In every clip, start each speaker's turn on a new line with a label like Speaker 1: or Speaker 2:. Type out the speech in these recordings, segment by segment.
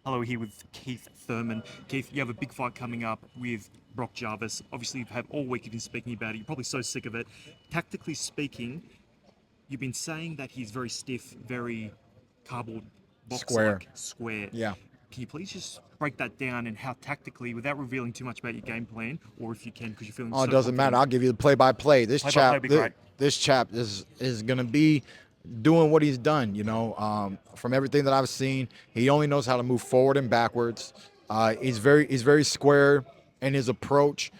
Speaker 1: Hello, here with Keith Thurman. Keith, you have a big fight coming up with Brock Jarvis. Obviously, you've had all week you've been speaking about it. You're probably so sick of it. Tactically speaking, you've been saying that he's very stiff, very cardboard
Speaker 2: Square.
Speaker 1: box-like, square.
Speaker 2: Yeah.
Speaker 1: Can you please just break that down and how tactically, without revealing too much about your game plan, or if you can, because you're feeling
Speaker 2: Oh,
Speaker 1: so
Speaker 2: it doesn't matter.
Speaker 1: confident.
Speaker 2: I'll give you the play-by-play. This
Speaker 1: Play-by-play
Speaker 2: chap,
Speaker 1: would be great.
Speaker 2: this chap is gonna be doing what he's done. From everything that I've seen, he only knows how to move forward and backwards. He's very square in his approach.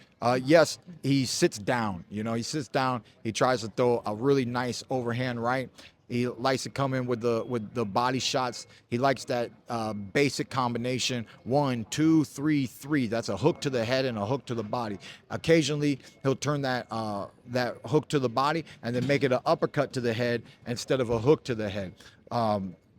Speaker 2: Yes, he sits down. He sits down. He tries to throw a really nice overhand right. He likes to come in with the body shots. He likes that basic combination: 1, 2, 3, 3. That's a hook to the head and a hook to the body. Occasionally, he'll turn that hook to the body and then make it an uppercut to the head instead of a hook to the head.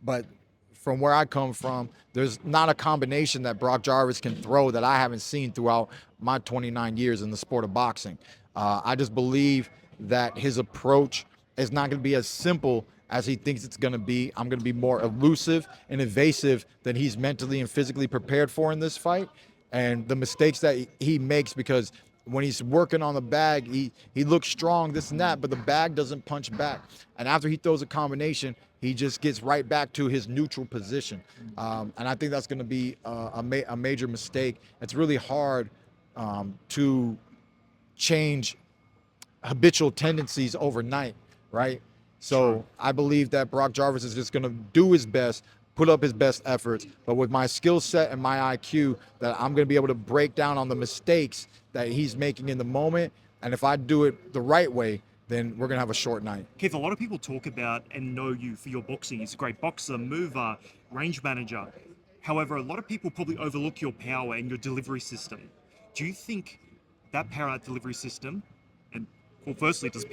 Speaker 2: But from where I come from, there's not a combination that Brock Jarvis can throw that I haven't seen throughout my 29 years in the sport of boxing. I just believe that his approach is not going to be as simple as he thinks it's going to be. I'm going to be more elusive and evasive than he's mentally and physically prepared for in this fight. And the mistakes that he makes, because when he's working on the bag, he looks strong, this and that, but the bag doesn't punch back. And after he throws a combination, he just gets right back to his neutral position. And I think that's going to be a major mistake. It's really hard to change habitual tendencies overnight, right? So I believe that Brock Jarvis is just going to do his best, put up his best efforts, but with my skill set and my IQ, that I'm going to be able to break down on the mistakes that he's making in the moment. And if I do it the right way, then we're going to have a short night.
Speaker 1: Keith, a lot of people talk about and know you for your boxing. He's a great boxer, mover, range manager. However, a lot of people probably overlook your power and your delivery system. Do you think that power, that delivery system, and well, firstly, is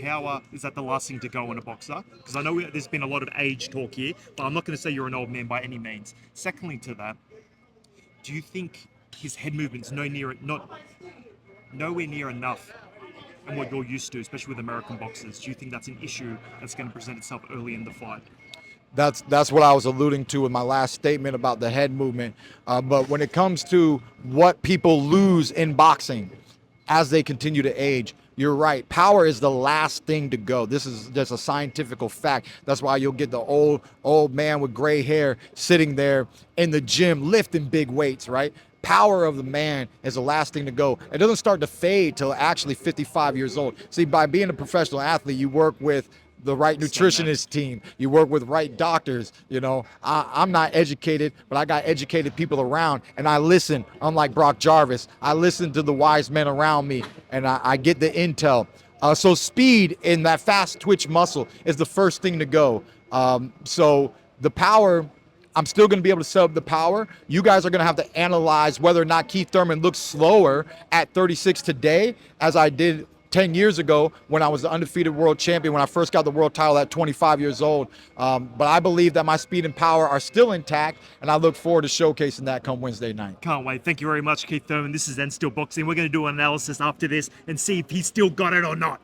Speaker 1: that the last thing to go in a boxer? Because I know there's been a lot of age talk here, but I'm not going to say you're an old man by any means. Secondly to that, do you think his head movement's nowhere near enough and what you're used to, especially with American boxers? Do you think that's an issue that's going to present itself early in the fight?
Speaker 2: That's what I was alluding to with my last statement about the head movement. But when it comes to what people lose in boxing as they continue to age, you're right. Power is the last thing to go. This is just a scientific fact. That's why you'll get the old man with gray hair sitting there in the gym lifting big weights, right? Power of the man is the last thing to go. It doesn't start to fade till actually 55 years old. See, by being a professional athlete, you work with the right nutritionist team. You work with right doctors. I'm not educated, but I got educated people around, and I listen. Unlike Brock Jarvis, I listen to the wise men around me, and I get the intel. So speed in that fast twitch muscle is the first thing to go. So the power, I'm still going to be able to set up the power. You guys are going to have to analyze whether or not Keith Thurman looks slower at 36 today as I did 10 years ago when I was the undefeated world champion, when I first got the world title at 25 years old. But I believe that my speed and power are still intact, and I look forward to showcasing that come Wednesday night.
Speaker 1: Can't wait. Thank you very much, Keith Thurman. This is Then Still Boxing. We're going to do an analysis after this and see if he's still got it or not.